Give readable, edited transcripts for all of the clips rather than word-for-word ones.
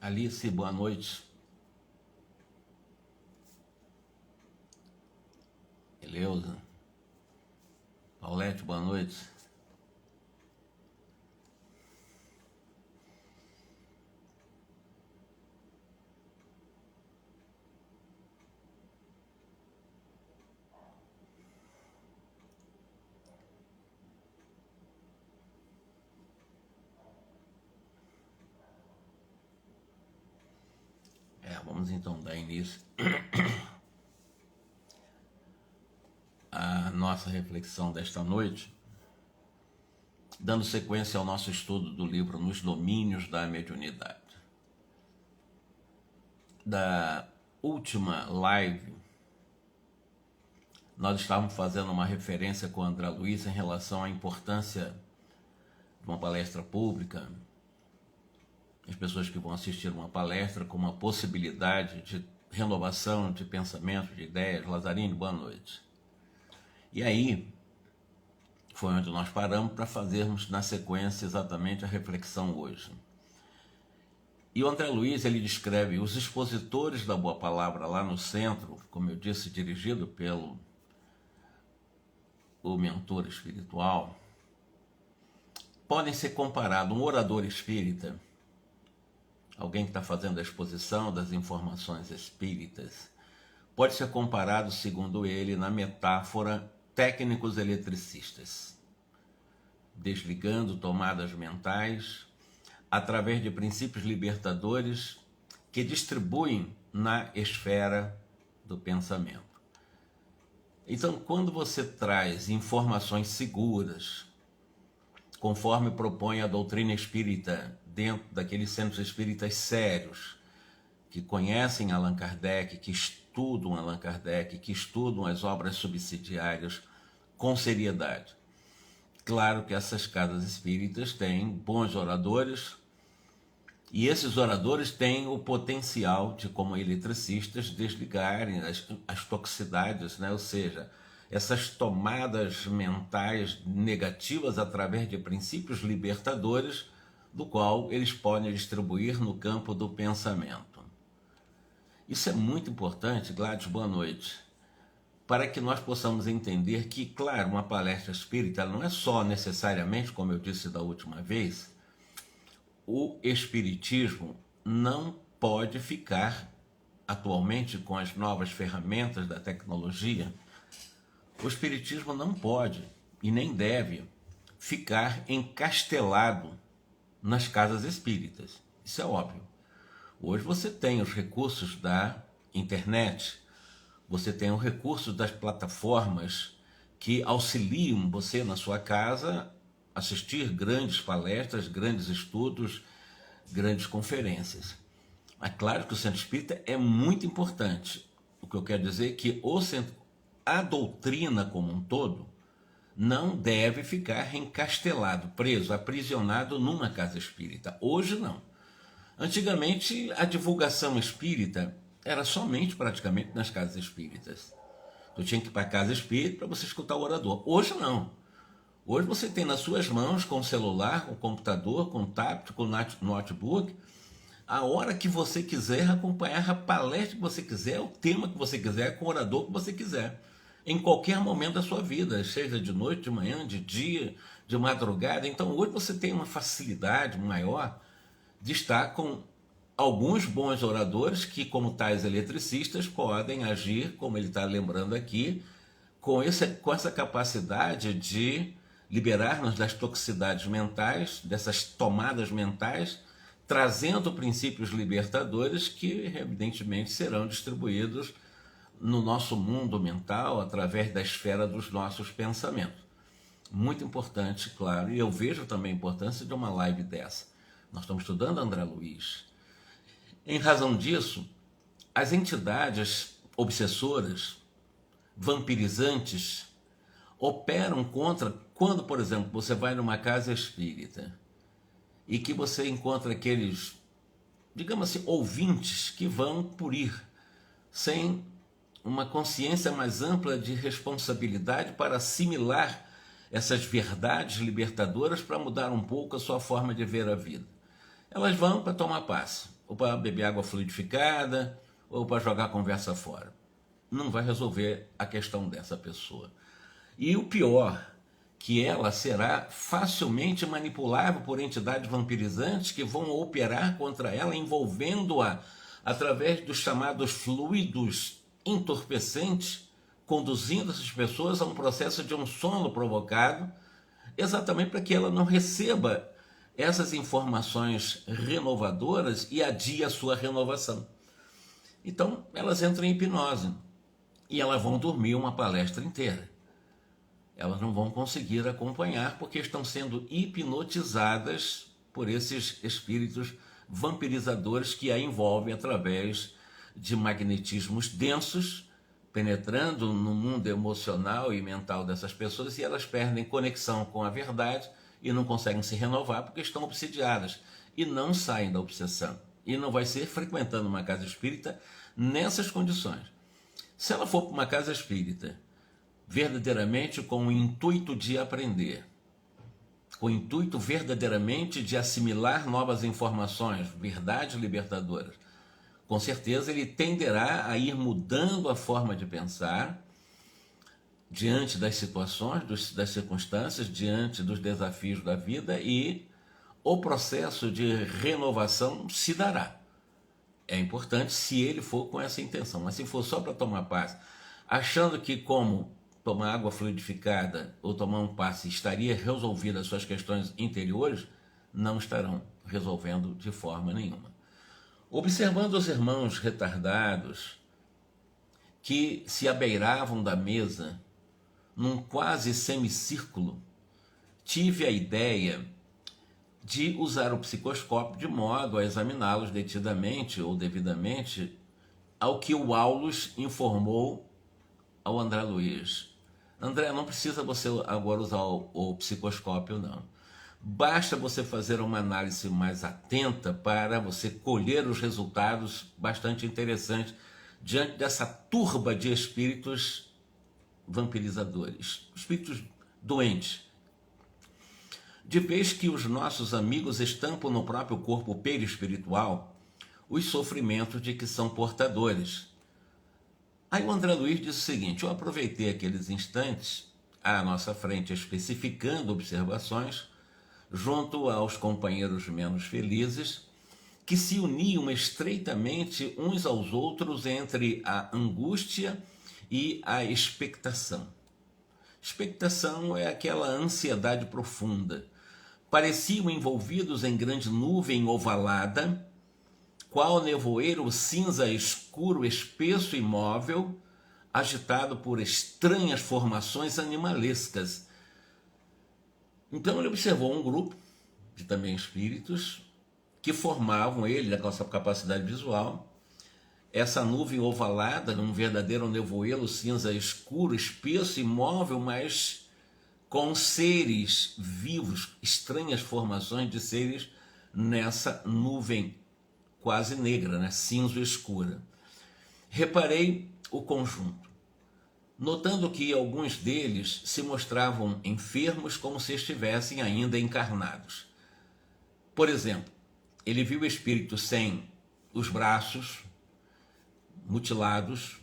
Alice, boa noite. Eleusa. Paulette, boa noite. Vamos então dar início à nossa reflexão desta noite, dando sequência ao nosso estudo do livro Nos Domínios da Mediunidade. Da última live, nós estávamos fazendo uma referência com o André Luiz em relação à importância de uma palestra pública, as pessoas que vão assistir uma palestra com uma possibilidade de renovação de pensamento, de ideias. Lazarine, boa noite. E aí, foi onde nós paramos para fazermos na sequência exatamente a reflexão hoje. E o André Luiz, ele descreve os expositores da Boa Palavra lá no centro, como eu disse, dirigido pelo o mentor espiritual, podem ser comparados, um orador espírita, alguém que está fazendo a exposição das informações espíritas, pode ser comparado, segundo ele, na metáfora, técnicos eletricistas, desligando tomadas mentais através de princípios libertadores que distribuem na esfera do pensamento. Então, quando você traz informações seguras, conforme propõe a doutrina espírita, dentro daqueles centros espíritas sérios, que conhecem Allan Kardec, que estudam Allan Kardec, que estudam as obras subsidiárias com seriedade. Claro que essas casas espíritas têm bons oradores, e esses oradores têm o potencial de, como eletricistas, desligarem as toxicidades, né? Ou seja, essas tomadas mentais negativas através de princípios libertadores, do qual eles podem distribuir no campo do pensamento. Isso é muito importante, Gladys, boa noite, para que nós possamos entender que, claro, uma palestra espírita não é só necessariamente, como eu disse da última vez, o espiritismo não pode ficar, atualmente com as novas ferramentas da tecnologia, o espiritismo não pode e nem deve ficar encastelado nas casas espíritas. Isso é óbvio. Hoje você tem os recursos da internet, você tem os recursos das plataformas que auxiliam você na sua casa assistir grandes palestras, grandes estudos, grandes conferências. Mas claro que o centro espírita é muito importante. O que eu quero dizer é que a doutrina como um todo não deve ficar encastelado, preso, aprisionado numa casa espírita. Hoje não. Antigamente a divulgação espírita era somente praticamente nas casas espíritas. Tu tinha que ir para a casa espírita para você escutar o orador. Hoje não. Hoje você tem nas suas mãos, com o celular, com o computador, com o tablet, com o notebook, a hora que você quiser acompanhar a palestra que você quiser, o tema que você quiser, com o orador que você quiser, em qualquer momento da sua vida, seja de noite, de manhã, de dia, de madrugada. Então hoje você tem uma facilidade maior de estar com alguns bons oradores que, como tais eletricistas, podem agir, como ele está lembrando aqui, com essa capacidade de liberar-nos das toxicidades mentais, dessas tomadas mentais, trazendo princípios libertadores que, evidentemente, serão distribuídos no nosso mundo mental, através da esfera dos nossos pensamentos. Muito importante, claro, e eu vejo também a importância de uma live dessa. Nós estamos estudando André Luiz. Em razão disso, as entidades obsessoras, vampirizantes, operam contra, quando, por exemplo, você vai numa casa espírita e que você encontra aqueles, digamos assim, ouvintes que vão por ir, sem uma consciência mais ampla de responsabilidade para assimilar essas verdades libertadoras para mudar um pouco a sua forma de ver a vida. Elas vão para tomar passe. ou para beber água fluidificada, ou para jogar a conversa fora. Não vai resolver a questão dessa pessoa. E o pior, que ela será facilmente manipulável por entidades vampirizantes que vão operar contra ela, envolvendo-a através dos chamados fluidos entorpecentes, conduzindo essas pessoas a um processo de um sono provocado, exatamente para que ela não receba essas informações renovadoras e adie a sua renovação. Então, elas entram em hipnose e elas vão dormir uma palestra inteira. Elas não vão conseguir acompanhar porque estão sendo hipnotizadas por esses espíritos vampirizadores que a envolvem através de magnetismos densos, penetrando no mundo emocional e mental dessas pessoas, e elas perdem conexão com a verdade e não conseguem se renovar porque estão obsidiadas e não saem da obsessão. E não vai ser frequentando uma casa espírita nessas condições. Se ela for para uma casa espírita verdadeiramente com o intuito de aprender, com o intuito verdadeiramente de assimilar novas informações, verdades libertadoras, com certeza ele tenderá a ir mudando a forma de pensar diante das situações, das circunstâncias, diante dos desafios da vida, e o processo de renovação se dará. É importante se ele for com essa intenção, mas se for só para tomar passe, achando que como tomar água fluidificada ou tomar um passe estaria resolvida as suas questões interiores, não estarão resolvendo de forma nenhuma. Observando os irmãos retardados que se abeiravam da mesa num quase semicírculo, tive a ideia de usar o psicoscópio de modo a examiná-los detidamente ou devidamente ao que o Aulus informou ao André Luiz. André, não precisa você agora usar o psicoscópio, não. Basta você fazer uma análise mais atenta para você colher os resultados bastante interessantes diante dessa turba de espíritos vampirizadores, espíritos doentes. De vez que os nossos amigos estampam no próprio corpo perispiritual os sofrimentos de que são portadores. Aí o André Luiz disse o seguinte: eu aproveitei aqueles instantes à nossa frente especificando observações junto aos companheiros menos felizes que se uniam estreitamente uns aos outros entre a angústia e a expectação. Expectação é aquela ansiedade profunda. Pareciam envolvidos em grande nuvem ovalada, qual nevoeiro cinza escuro, espesso e móvel, agitado por estranhas formações animalescas. Então ele observou um grupo de também espíritos que formavam ele, com essa capacidade visual, essa nuvem ovalada, um verdadeiro nevoeiro cinza escuro, espesso e móvel, mas com seres vivos, estranhas formações de seres nessa nuvem quase negra, né? Cinza escura. Reparei o conjunto, notando que alguns deles se mostravam enfermos como se estivessem ainda encarnados. Por exemplo, ele viu espíritos sem os braços, mutilados,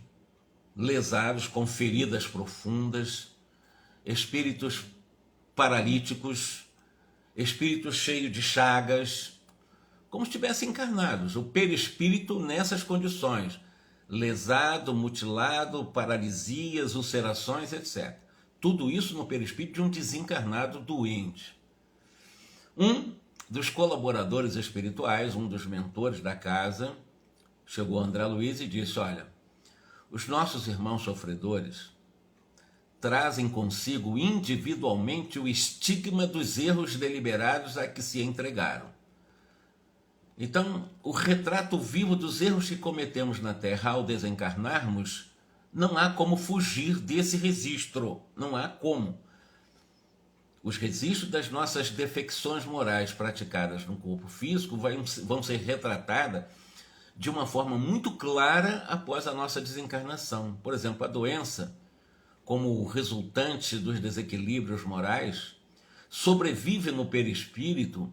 lesados com feridas profundas, espíritos paralíticos, espíritos cheios de chagas, como se estivessem encarnados. O perispírito nessas condições, lesado, mutilado, paralisias, ulcerações, etc. Tudo isso no perispírito de um desencarnado doente. Um dos colaboradores espirituais, um dos mentores da casa, chegou a André Luiz e disse: olha, os nossos irmãos sofredores trazem consigo individualmente o estigma dos erros deliberados a que se entregaram. Então, o retrato vivo dos erros que cometemos na Terra ao desencarnarmos, não há como fugir desse registro, não há como. Os registros das nossas defecções morais praticadas no corpo físico vão ser retratadas de uma forma muito clara após a nossa desencarnação. Por exemplo, a doença, como resultante dos desequilíbrios morais, sobrevive no perispírito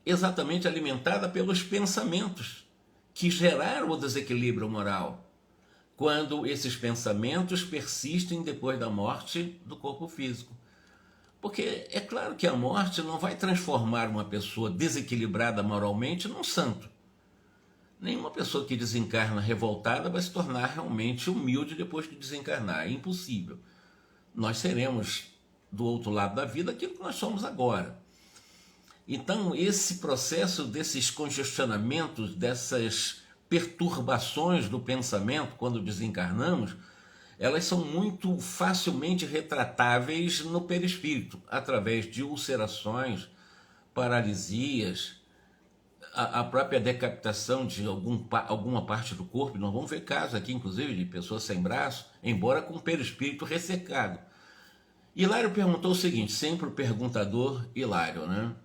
exatamente alimentada pelos pensamentos que geraram o desequilíbrio moral, quando esses pensamentos persistem depois da morte do corpo físico. Porque é claro que a morte não vai transformar uma pessoa desequilibrada moralmente num santo. Nenhuma pessoa que desencarna revoltada vai se tornar realmente humilde depois de desencarnar. É impossível. Nós seremos, do outro lado da vida, aquilo que nós somos agora. Então, esse processo desses congestionamentos, dessas perturbações do pensamento quando desencarnamos, elas são muito facilmente retratáveis no perispírito, através de ulcerações, paralisias, a própria decapitação de alguma parte do corpo. Nós vamos ver casos aqui, inclusive, de pessoas sem braço, embora com o perispírito ressecado. Hilário perguntou o seguinte, sempre o perguntador Hilário, né?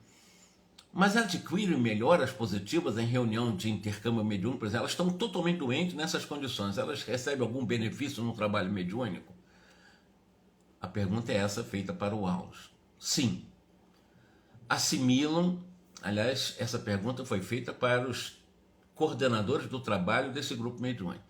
Mas adquirem melhoras positivas em reunião de intercâmbio mediúnico? Por exemplo, elas estão totalmente doentes nessas condições. Elas recebem algum benefício no trabalho mediúnico? A pergunta é essa, feita para o Aulos. Sim. Assimilam, aliás, essa pergunta foi feita para os coordenadores do trabalho desse grupo mediúnico.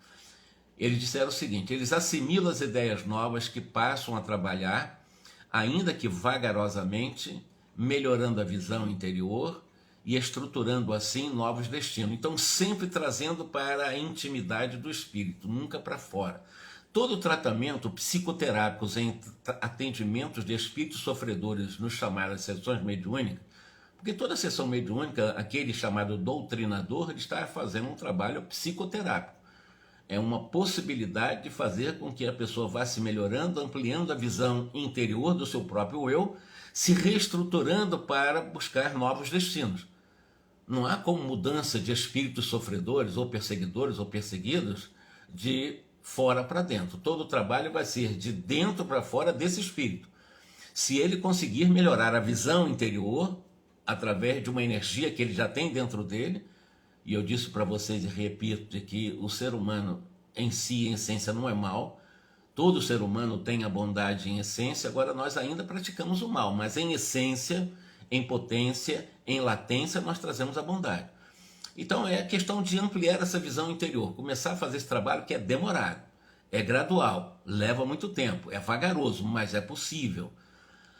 Eles disseram o seguinte, eles assimilam as ideias novas que passam a trabalhar, ainda que vagarosamente, melhorando a visão interior e estruturando assim novos destinos. Então, sempre trazendo para a intimidade do espírito, nunca para fora. Todo tratamento psicoterápico em atendimentos de espíritos sofredores nos chamadas sessões mediúnicas, porque toda sessão mediúnica, aquele chamado doutrinador, ele está fazendo um trabalho psicoterápico. É uma possibilidade de fazer com que a pessoa vá se melhorando, ampliando a visão interior do seu próprio eu, se reestruturando para buscar novos destinos. Não há como mudança de espíritos sofredores, ou perseguidores, ou perseguidos, de fora para dentro. Todo o trabalho vai ser de dentro para fora desse espírito. Se ele conseguir melhorar a visão interior, através de uma energia que ele já tem dentro dele, e eu disse para vocês e repito, de que o ser humano em si, em essência, não é mal. Todo ser humano tem a bondade em essência, agora nós ainda praticamos o mal, mas em essência, em potência, em latência, nós trazemos a bondade. Então é questão de ampliar essa visão interior, começar a fazer esse trabalho que é demorado, é gradual, leva muito tempo, é vagaroso, mas é possível.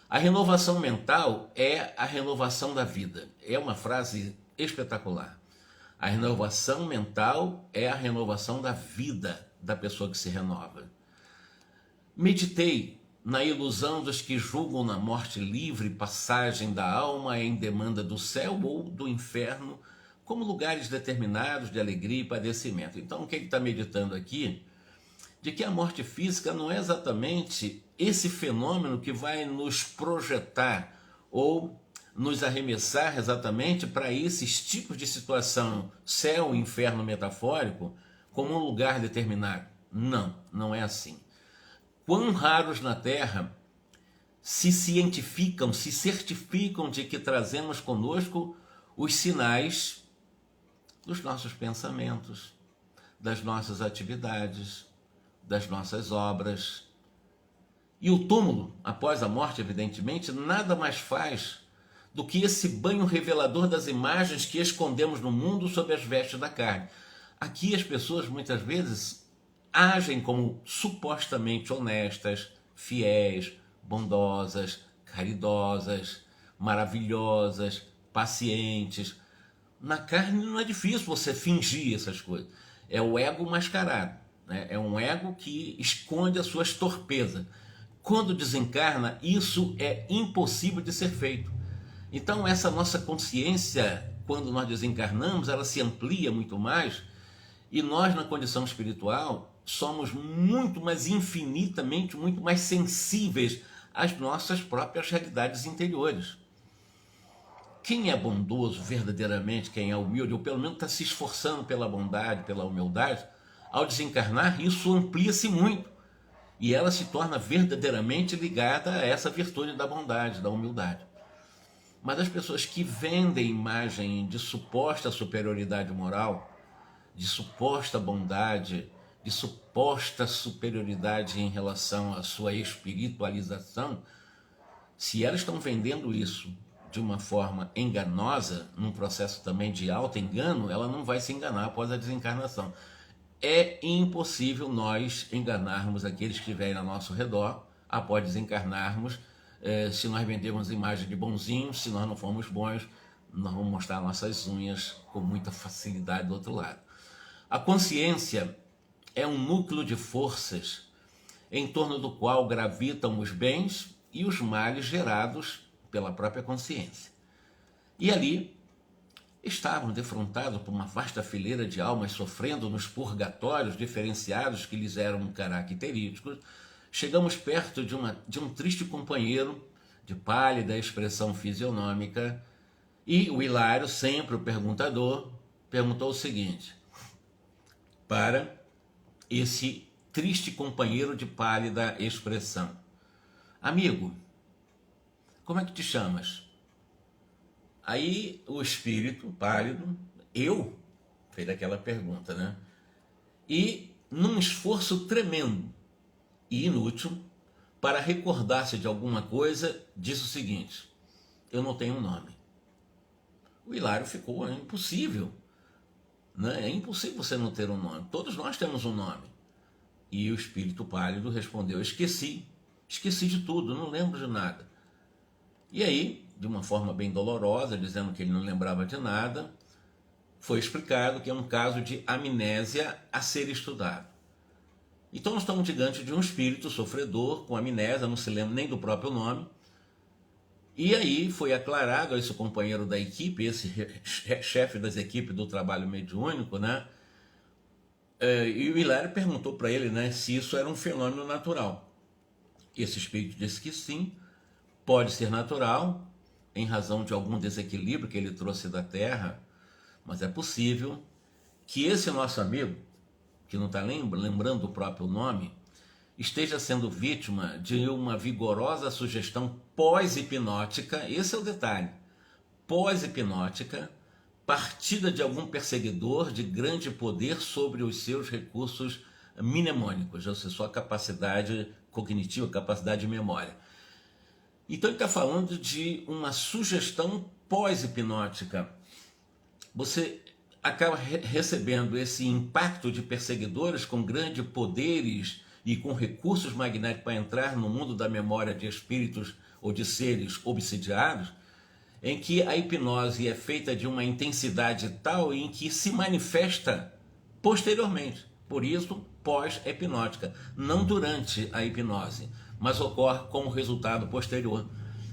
A renovação mental é a renovação da vida. É uma frase espetacular. A renovação mental é a renovação da vida da pessoa que se renova. Meditei na ilusão dos que julgam na morte livre passagem da alma em demanda do céu ou do inferno como lugares determinados de alegria e padecimento. Então, o que ele está meditando aqui? De que a morte física não é exatamente esse fenômeno que vai nos projetar ou nos arremessar exatamente para esses tipos de situação, céu, inferno metafórico, como um lugar determinado. Não, não é assim. Quão raros na Terra se cientificam, se certificam de que trazemos conosco os sinais dos nossos pensamentos, das nossas atividades, das nossas obras. E o túmulo, após a morte, evidentemente, nada mais faz do que esse banho revelador das imagens que escondemos no mundo sob as vestes da carne. Aqui as pessoas muitas vezes agem como supostamente honestas, fiéis, bondosas, caridosas, maravilhosas, pacientes. Na carne não é difícil você fingir essas coisas. É o ego mascarado, né? É um ego que esconde as suas torpezas. Quando desencarna, isso é impossível de ser feito. Então essa nossa consciência, quando nós desencarnamos, ela se amplia muito mais, e nós na condição espiritual somos muito mais infinitamente, muito mais sensíveis às nossas próprias realidades interiores. Quem é bondoso verdadeiramente, quem é humilde, ou pelo menos está se esforçando pela bondade, pela humildade, ao desencarnar, isso amplia-se muito. E ela se torna verdadeiramente ligada a essa virtude da bondade, da humildade. Mas as pessoas que vendem imagem de suposta superioridade moral, de suposta bondade, de suposta superioridade em relação à sua espiritualização, se elas estão vendendo isso de uma forma enganosa, num processo também de auto-engano, ela não vai se enganar após a desencarnação. É impossível nós enganarmos aqueles que estiverem ao nosso redor após desencarnarmos. Se nós vendermos imagem de bonzinhos, se nós não formos bons, nós vamos mostrar nossas unhas com muita facilidade do outro lado. A consciência é um núcleo de forças em torno do qual gravitam os bens e os males gerados pela própria consciência. E ali estavam defrontados por uma vasta fileira de almas sofrendo nos purgatórios diferenciados que lhes eram característicos. Chegamos perto de um triste companheiro de pálida expressão fisionômica, e o Hilário, sempre o perguntador, perguntou o seguinte para esse triste companheiro de pálida expressão: amigo, como é que te chamas? Aí o espírito pálido, fez aquela pergunta, né? E num esforço tremendo e inútil para recordar-se de alguma coisa, disse o seguinte: eu não tenho um nome. O Hilário ficou: é impossível, né? É impossível você não ter um nome, todos nós temos um nome. E o espírito pálido respondeu: esqueci de tudo, não lembro de nada. E aí, de uma forma bem dolorosa, dizendo que ele não lembrava de nada, foi explicado que é um caso de amnésia a ser estudado. Então nós estamos diante de um espírito sofredor com amnésia, não se lembra nem do próprio nome. E aí foi aclarado a esse companheiro da equipe, esse chefe das equipes do trabalho mediúnico, né? E o Hilário perguntou para ele, né, se isso era um fenômeno natural. Esse espírito disse que sim, pode ser natural, em razão de algum desequilíbrio que ele trouxe da Terra, mas é possível que esse nosso amigo, que não está lembrando do próprio nome, esteja sendo vítima de uma vigorosa sugestão pós-hipnótica. Esse é o detalhe: pós-hipnótica, partida de algum perseguidor de grande poder sobre os seus recursos mnemônicos, ou seja, sua capacidade cognitiva, capacidade de memória. Então ele está falando de uma sugestão pós-hipnótica. Você acaba recebendo esse impacto de perseguidores com grandes poderes e com recursos magnéticos para entrar no mundo da memória de espíritos ou de seres obsidiados, em que a hipnose é feita de uma intensidade tal em que se manifesta posteriormente. Por isso, pós-hipnótica, não durante a hipnose, mas ocorre como resultado posterior.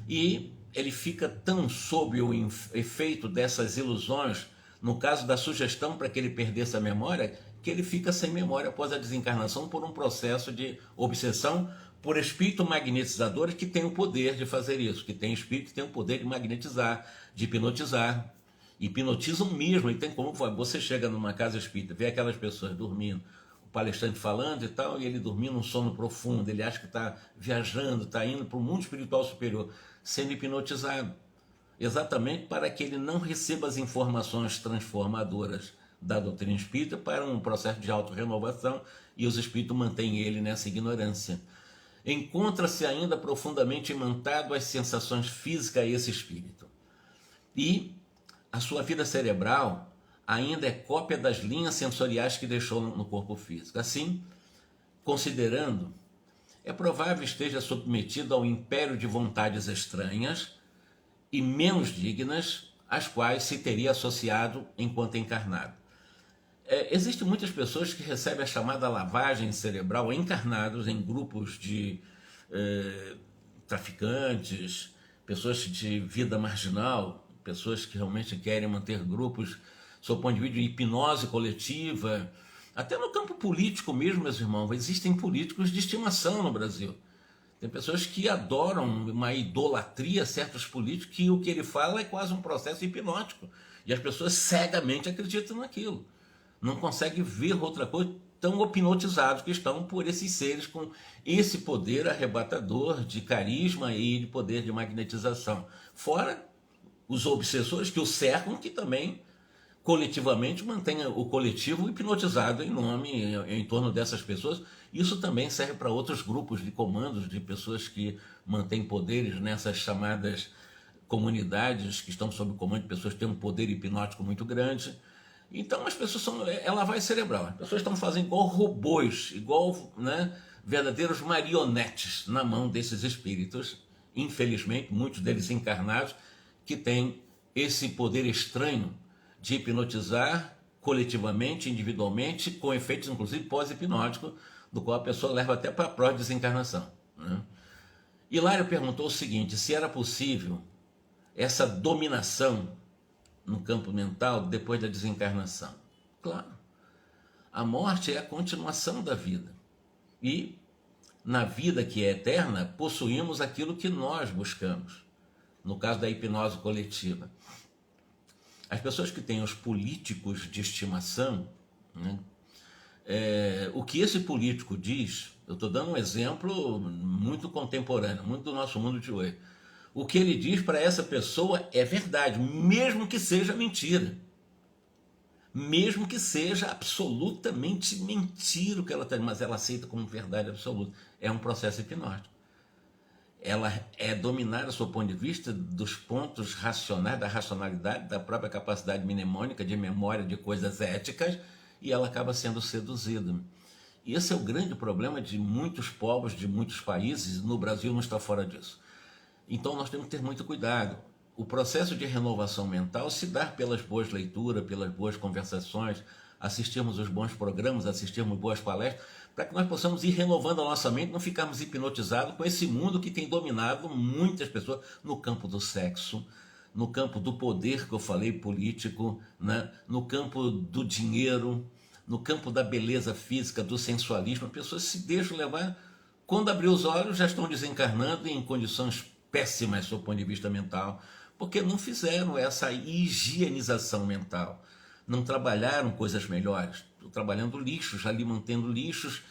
E ele fica tão sob o efeito dessas ilusões, no caso da sugestão para que ele perdesse a memória, que ele fica sem memória após a desencarnação por um processo de obsessão por espíritos magnetizadores que têm o poder de fazer isso, que tem espírito que tem o poder de magnetizar, de hipnotizar. Hipnotizam mesmo, e tem como você chega numa casa espírita, vê aquelas pessoas dormindo, o palestrante falando e tal, e ele dormindo num sono profundo, ele acha que está viajando, está indo para o mundo espiritual superior, sendo hipnotizado, exatamente para que ele não receba as informações transformadoras da doutrina espírita para um processo de autorrenovação, e os espíritos mantêm ele nessa ignorância. Encontra-se ainda profundamente imantado às sensações físicas esse espírito. E a sua vida cerebral ainda é cópia das linhas sensoriais que deixou no corpo físico. Assim, considerando, é provável esteja submetido ao império de vontades estranhas e menos dignas, às quais se teria associado enquanto encarnado. Existem muitas pessoas que recebem a chamada lavagem cerebral encarnados em grupos de traficantes, pessoas de vida marginal, pessoas que realmente querem manter grupos, sob o ponto de vista de hipnose coletiva. Até no campo político mesmo, meus irmãos, existem políticos de estimação no Brasil. Tem pessoas que adoram uma idolatria a certos políticos, que o que ele fala é quase um processo hipnótico. E as pessoas cegamente acreditam naquilo. Não conseguem ver outra coisa, tão hipnotizados que estão por esses seres com esse poder arrebatador de carisma e de poder de magnetização. Fora os obsessores que o cercam, que também coletivamente mantêm o coletivo hipnotizado em torno dessas pessoas. Isso também serve para outros grupos de comandos, de pessoas que mantêm poderes nessas chamadas comunidades que estão sob comando de pessoas que têm um poder hipnótico muito grande. Então as pessoas é lavagem cerebral. As pessoas estão fazendo igual robôs, igual, né, verdadeiros marionetes na mão desses espíritos, infelizmente, muitos deles encarnados, que têm esse poder estranho de hipnotizar coletivamente, individualmente, com efeitos inclusive pós-hipnóticos, do qual a pessoa leva até para a própria desencarnação, né? Hilário perguntou o seguinte: se era possível essa dominação no campo mental depois da desencarnação. Claro, a morte é a continuação da vida. E na vida que é eterna, possuímos aquilo que nós buscamos. No caso da hipnose coletiva. As pessoas que têm os políticos de estimação, né, o que esse político diz, eu estou dando um exemplo muito contemporâneo, muito do nosso mundo de hoje. O que ele diz para essa pessoa é verdade, mesmo que seja mentira. Mesmo que seja absolutamente mentira o que ela está dizendo, mas ela aceita como verdade absoluta. É um processo hipnótico. Ela é dominar, do seu ponto de vista, dos pontos racionais, da racionalidade, da própria capacidade mnemônica, de memória, de coisas éticas, e ela acaba sendo seduzida. E esse é o grande problema de muitos povos, de muitos países, no Brasil não está fora disso. Então nós temos que ter muito cuidado. O processo de renovação mental se dá pelas boas leituras, pelas boas conversações, assistirmos os bons programas, assistirmos boas palestras, para que nós possamos ir renovando a nossa mente, não ficarmos hipnotizados com esse mundo que tem dominado muitas pessoas no campo do sexo, no campo do poder que eu falei político, né? No campo do dinheiro, no campo da beleza física, do sensualismo. As pessoas se deixam levar, quando abrir os olhos já estão desencarnando em condições péssimas do seu ponto de vista mental, porque não fizeram essa higienização mental, não trabalharam coisas melhores, estão trabalhando lixos, ali mantendo lixos,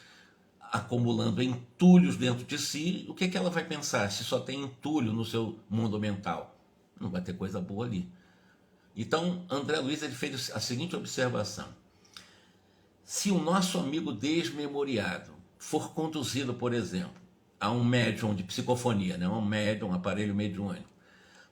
acumulando entulhos dentro de si. O que é que ela vai pensar se só tem entulho no seu mundo mental? Não vai ter coisa boa ali. Então, André Luiz ele fez a seguinte observação: se o nosso amigo desmemoriado for conduzido, por exemplo, a um médium de psicofonia, né? Um médium, um aparelho mediúnico,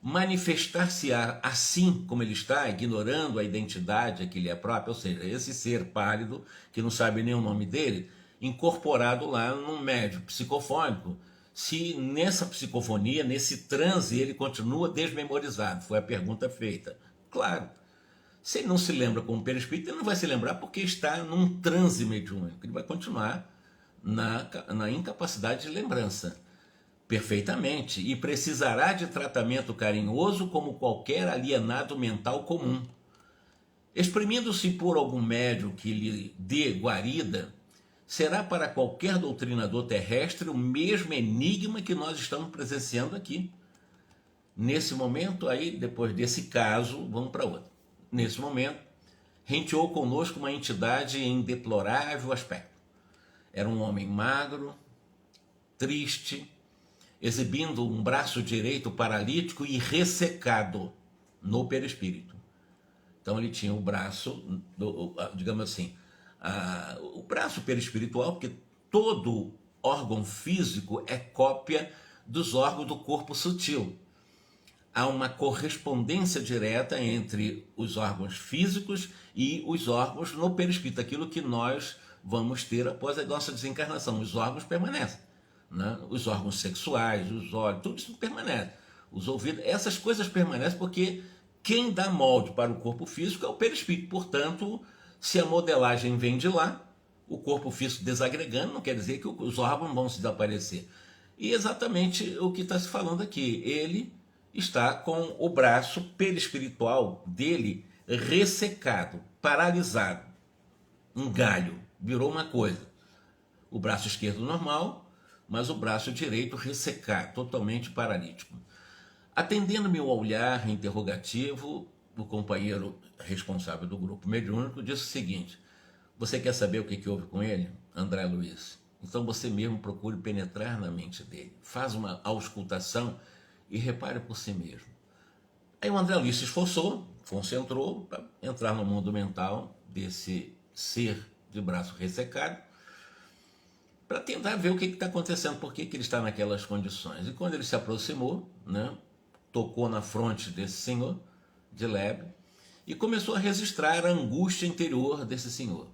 manifestar-se-á assim como ele está, ignorando a identidade que lhe é própria, ou seja, esse ser pálido, que não sabe nem o nome dele, incorporado lá num médium psicofônico, se nessa psicofonia, nesse transe, ele continua desmemorizado. Foi a pergunta feita. Claro, se ele não se lembra como perispírito, ele não vai se lembrar porque está num transe mediúnico. Ele vai continuar na incapacidade de lembrança. Perfeitamente. E precisará de tratamento carinhoso como qualquer alienado mental comum. Exprimindo-se por algum médium que lhe dê guarida, será para qualquer doutrinador terrestre o mesmo enigma que nós estamos presenciando aqui. Nesse momento, aí, depois desse caso, vamos para outro. Nesse momento, renteou conosco uma entidade em deplorável aspecto. Era um homem magro, triste, exibindo um braço direito paralítico e ressecado no perispírito. Então ele tinha o braço, digamos assim, o braço perispiritual, porque todo órgão físico é cópia dos órgãos do corpo sutil. Há uma correspondência direta entre os órgãos físicos e os órgãos no perispírito, aquilo que nós vamos ter após a nossa desencarnação. Os órgãos permanecem, né? Os órgãos sexuais, os olhos, tudo isso permanece. Os ouvidos, essas coisas permanecem porque quem dá molde para o corpo físico é o perispírito. Portanto, se a modelagem vem de lá, o corpo físico desagregando, não quer dizer que os órgãos vão se desaparecer. E exatamente o que está se falando aqui. Ele está com o braço perispiritual dele ressecado, paralisado. Um galho, virou uma coisa. O braço esquerdo normal, mas o braço direito ressecado, totalmente paralítico. Atendendo-me ao olhar interrogativo, o companheiro responsável do grupo mediúnico disse o seguinte: você quer saber o que houve com ele, André Luiz? Então você mesmo procure penetrar na mente dele. Faz uma auscultação e repare por si mesmo. Aí o André Luiz se esforçou, concentrou para entrar no mundo mental desse ser de braço ressecado, para tentar ver o que está acontecendo, por que ele está naquelas condições. E quando ele se aproximou, né, tocou na fronte desse senhor de lebre e começou a registrar a angústia interior desse senhor.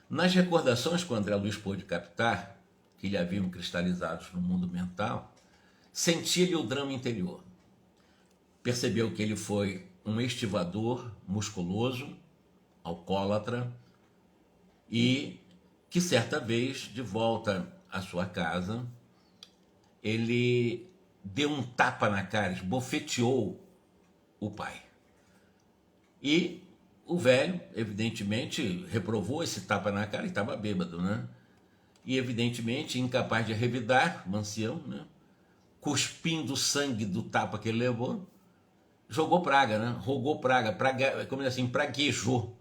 Nas recordações que o André Luiz pôde captar, que lhe haviam cristalizados no mundo mental, sentia-lhe o drama interior. Percebeu que ele foi um estivador musculoso, alcoólatra, e que certa vez, de volta à sua casa, ele deu um tapa na cara, esbofeteou o pai. E o velho, evidentemente, reprovou esse tapa na cara e estava bêbado, né? E, evidentemente, incapaz de revidar, o ancião, né? Cuspindo o sangue do tapa que ele levou, jogou praga, né? Rogou praga, como assim, praguejou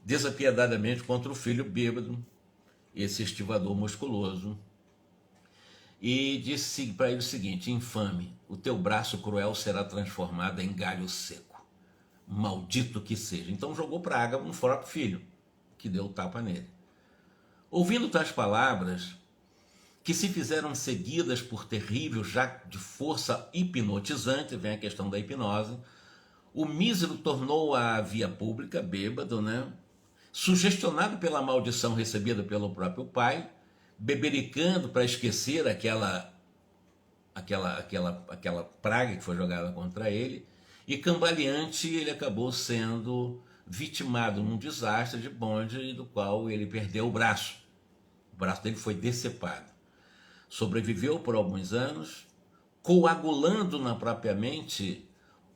desapiedadamente contra o filho bêbado, esse estivador musculoso, e disse para ele o seguinte: infame, o teu braço cruel será transformado em galho seco, maldito que seja. Então jogou praga no próprio filho, que deu o tapa nele. Ouvindo tais palavras, que se fizeram seguidas por terrível já de força hipnotizante, vem a questão da hipnose, o mísero tornou à via pública, bêbado, né? Sugestionado pela maldição recebida pelo próprio pai, bebericando para esquecer aquela praga que foi jogada contra ele, e cambaleante ele acabou sendo vitimado num desastre de bonde do qual ele perdeu o braço. O braço dele foi decepado. Sobreviveu por alguns anos, coagulando na própria mente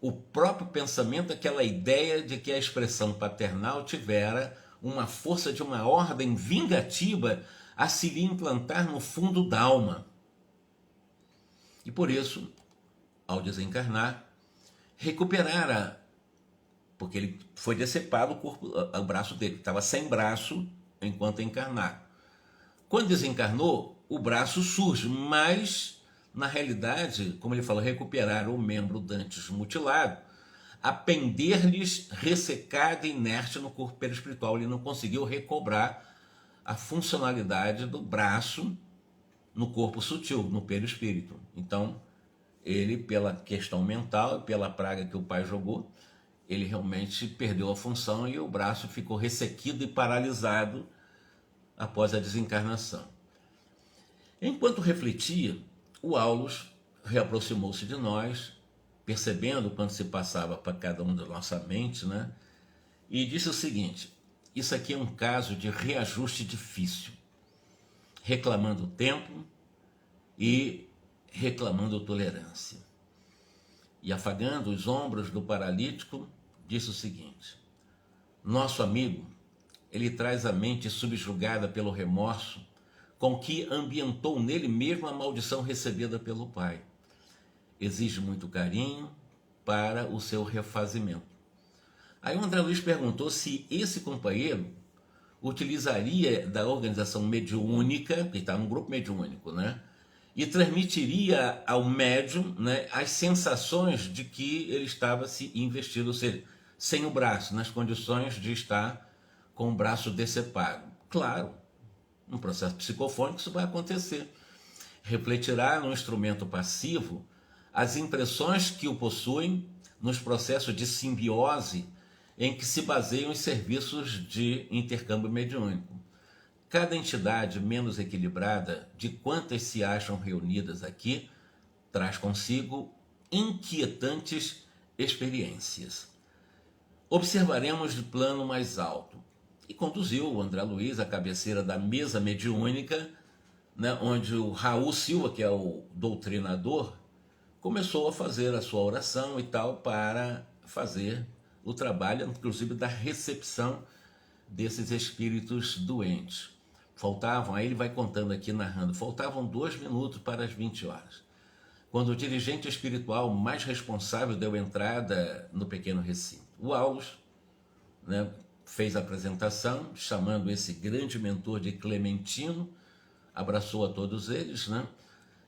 o próprio pensamento, aquela ideia de que a expressão paternal tivera uma força de uma ordem vingativa a se lhe implantar no fundo da alma. E por isso, ao desencarnar, recuperara, porque ele foi decepado o braço dele, estava sem braço enquanto encarnado. Quando desencarnou, o braço surge, mas, na realidade, como ele falou, recuperar o membro dantes mutilado, a pender-lhes ressecada e inerte no corpo perispiritual. Ele não conseguiu recobrar a funcionalidade do braço no corpo sutil, no perispírito. Então, ele, pela questão mental e pela praga que o pai jogou, ele realmente perdeu a função e o braço ficou ressequido e paralisado após a desencarnação. Enquanto refletia, o Aulus reaproximou-se de nós, percebendo quando se passava para cada um da nossa mente, né? E disse o seguinte: isso aqui é um caso de reajuste difícil, reclamando tempo e reclamando tolerância. E afagando os ombros do paralítico, disse o seguinte: nosso amigo, ele traz a mente subjugada pelo remorso, com que ambientou nele mesmo a maldição recebida pelo pai. Exige muito carinho para o seu refazimento. Aí o André Luiz perguntou se esse companheiro utilizaria da organização mediúnica, que está num grupo mediúnico, né? E transmitiria ao médium, né, as sensações de que ele estava se investindo, ou seja, sem o braço, nas condições de estar com o braço decepado. Claro, num processo psicofônico isso vai acontecer. Refletirá no instrumento passivo as impressões que o possuem nos processos de simbiose em que se baseiam os serviços de intercâmbio mediúnico. Cada entidade menos equilibrada, de quantas se acham reunidas aqui, traz consigo inquietantes experiências. Observaremos de plano mais alto. E conduziu o André Luiz à cabeceira da mesa mediúnica, né, onde o Raul Silva, que é o doutrinador, começou a fazer a sua oração e tal, para fazer o trabalho, inclusive, da recepção desses espíritos doentes. Faltavam, aí ele vai contando aqui, narrando, faltavam 2 minutos para as 20 horas, quando o dirigente espiritual mais responsável deu entrada no pequeno recinto. O Aulus, né, fez a apresentação, chamando esse grande mentor de Clementino, abraçou a todos eles, né?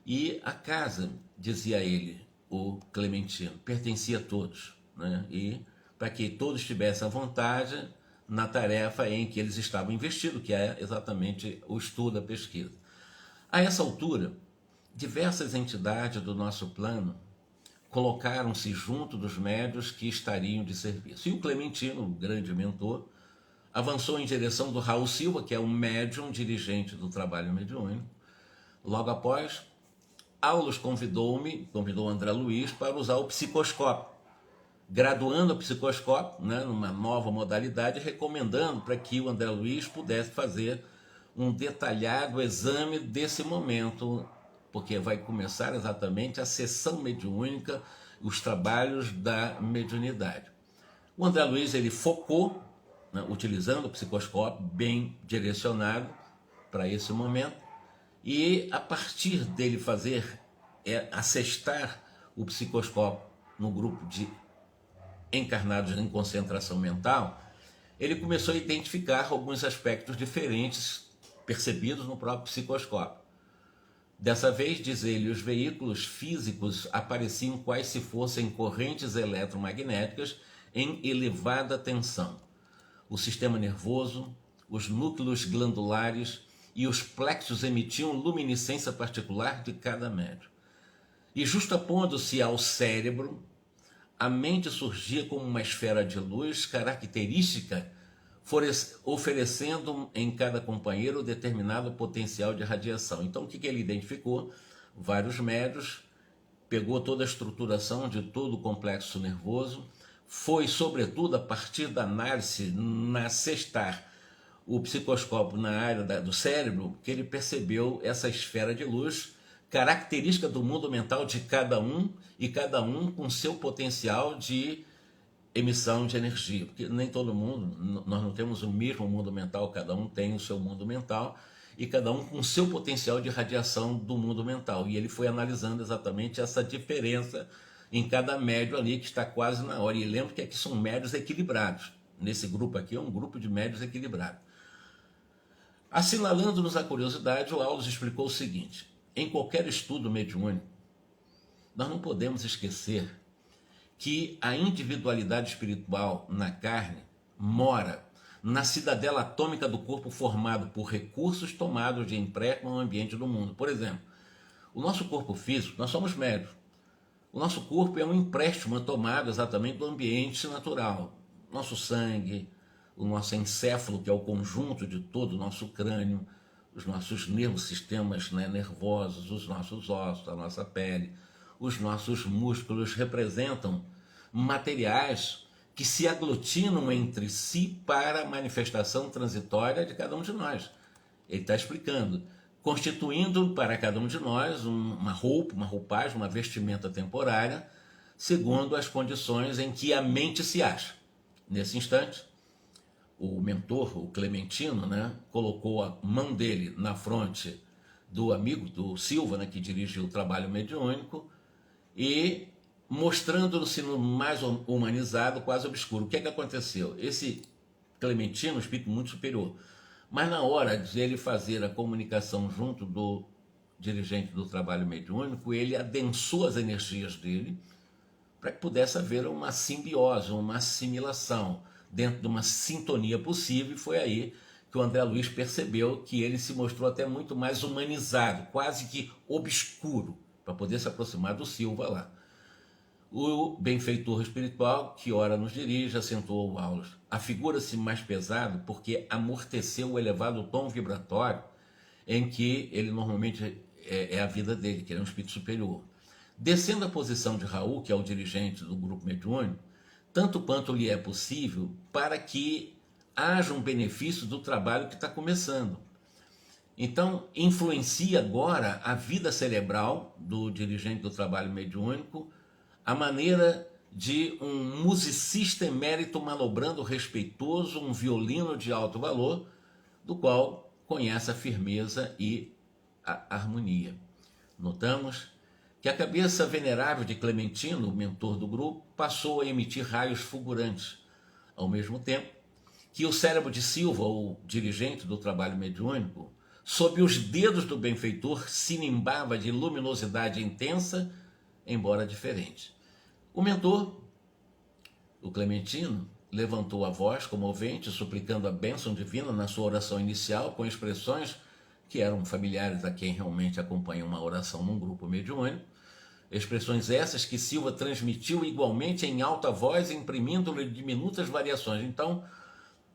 E a casa, dizia ele, o Clementino, pertencia a todos, né? E para que todos tivessem a vontade na tarefa em que eles estavam investidos, que é exatamente o estudo, a pesquisa. A essa altura, diversas entidades do nosso plano colocaram-se junto dos médios que estariam de serviço. E o Clementino, o grande mentor, avançou em direção do Raul Silva, que é um médium dirigente do trabalho mediúnico. Logo após, Aulos convidou o André Luiz para usar o psicoscópio, graduando o psicoscópio, né, numa nova modalidade, recomendando para que o André Luiz pudesse fazer um detalhado exame desse momento, porque vai começar exatamente a sessão mediúnica, os trabalhos da mediunidade. O André Luiz ele focou, né, utilizando o psicoscópio bem direcionado para esse momento, e a partir dele assestar o psicoscópio no grupo de encarnados em concentração mental, ele começou a identificar alguns aspectos diferentes percebidos no próprio psicoscópio. Dessa vez, diz ele, os veículos físicos apareciam quais se fossem correntes eletromagnéticas em elevada tensão. O sistema nervoso, os núcleos glandulares e os plexos emitiam luminescência particular de cada médium. E justapondo-se ao cérebro, a mente surgia como uma esfera de luz característica, oferecendo em cada companheiro determinado potencial de radiação. Então, o que ele identificou? Vários médios, pegou toda a estruturação de todo o complexo nervoso, foi, sobretudo, a partir da análise, assestar o psicoscópio na área do cérebro, que ele percebeu essa esfera de luz, característica do mundo mental de cada um, e cada um com seu potencial de emissão de energia, porque nem todo mundo, nós não temos o mesmo mundo mental, cada um tem o seu mundo mental, e cada um com seu potencial de radiação do mundo mental, e ele foi analisando exatamente essa diferença em cada médio ali, que está quase na hora, e lembra que aqui são médios equilibrados, nesse grupo aqui é um grupo de médios equilibrados. Assinalando-nos a curiosidade, o Aulos explicou o seguinte: em qualquer estudo mediúnico, nós não podemos esquecer que a individualidade espiritual na carne mora na cidadela atômica do corpo formado por recursos tomados de empréstimo ao ambiente do mundo. Por exemplo, o nosso corpo físico, nós somos médios. O nosso corpo é um empréstimo tomado exatamente do ambiente natural. Nosso sangue, o nosso encéfalo, que é o conjunto de todo o nosso crânio, os nossos nervos, sistemas, né, nervosos, os nossos ossos, a nossa pele, os nossos músculos representam materiais que se aglutinam entre si para a manifestação transitória de cada um de nós. Ele está explicando, constituindo para cada um de nós uma roupa, uma roupagem, uma vestimenta temporária, segundo as condições em que a mente se acha. Nesse instante, o mentor, o Clementino, né, colocou a mão dele na fronte do amigo, do Silva, né, que dirige o trabalho mediúnico, e mostrando-se no mais humanizado, quase obscuro. O que é que aconteceu? Esse Clementino, um espírito muito superior, mas na hora de ele fazer a comunicação junto do dirigente do trabalho mediúnico, ele adensou as energias dele para que pudesse haver uma simbiose, uma assimilação dentro de uma sintonia possível, e foi aí que o André Luiz percebeu que ele se mostrou até muito mais humanizado, quase que obscuro, para poder se aproximar do Silva lá. O benfeitor espiritual, que ora nos dirige, acentuou o Aulos. Afigura-se mais pesado porque amorteceu o elevado tom vibratório em que ele normalmente é a vida dele, que ele é um espírito superior. Descendo a posição de Raul, que é o dirigente do grupo mediúnico, tanto quanto lhe é possível, para que haja um benefício do trabalho que está começando. Então, influencia agora a vida cerebral do dirigente do trabalho mediúnico, a maneira de um musicista emérito manobrando respeitoso um violino de alto valor, do qual conhece a firmeza e a harmonia. Notamos que a cabeça venerável de Clementino, o mentor do grupo, passou a emitir raios fulgurantes, ao mesmo tempo que o cérebro de Silva, o dirigente do trabalho mediúnico, sob os dedos do benfeitor, se nimbava de luminosidade intensa, embora diferente. O mentor, o Clementino, levantou a voz comovente, suplicando a bênção divina na sua oração inicial, com expressões que eram familiares a quem realmente acompanha uma oração num grupo mediúnico, Expressões essas que Silva transmitiu igualmente em alta voz, imprimindo-lhe diminutas variações. Então,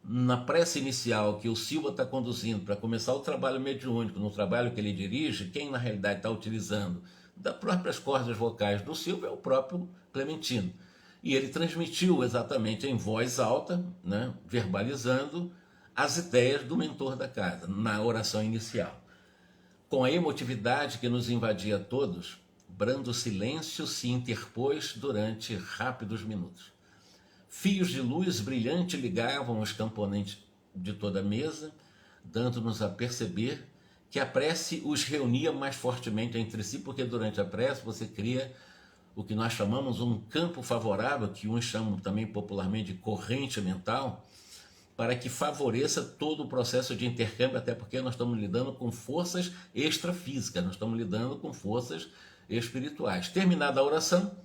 na prece inicial que o Silva está conduzindo para começar o trabalho mediúnico, no trabalho que ele dirige, quem na realidade está utilizando das próprias cordas vocais do Silva é o próprio Clementino. E ele transmitiu exatamente em voz alta, né, verbalizando as ideias do mentor da casa, na oração inicial. Com a emotividade que nos invadia a todos, brando silêncio se interpôs durante rápidos minutos. Fios de luz brilhante ligavam os componentes de toda a mesa, dando-nos a perceber que a prece os reunia mais fortemente entre si, porque durante a prece você cria o que nós chamamos um campo favorável, que uns chamam também popularmente de corrente mental, para que favoreça todo o processo de intercâmbio, até porque nós estamos lidando com forças extrafísicas, nós estamos lidando com forças espirituais. Terminada a oração,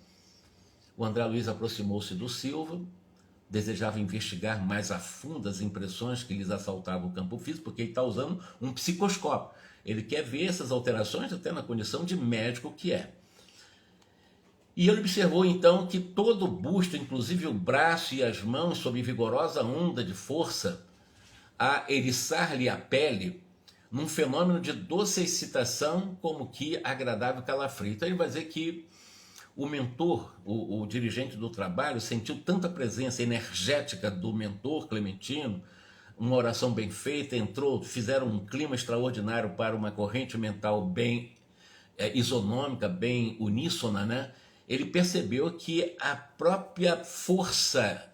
o André Luiz aproximou-se do Silva, desejava investigar mais a fundo as impressões que lhes assaltavam o campo físico, porque ele está usando um psicoscópio. Ele quer ver essas alterações até na condição de médico que é. E ele observou então que todo o busto, inclusive o braço e as mãos, sob vigorosa onda de força, a eriçar-lhe a pele, num fenômeno de doce excitação, como que agradável calafrio. Então ele vai dizer que o mentor, o dirigente do trabalho, sentiu tanta presença energética do mentor Clementino, uma oração bem feita, fizeram um clima extraordinário para uma corrente mental bem isonômica, bem uníssona, né? Ele percebeu que a própria força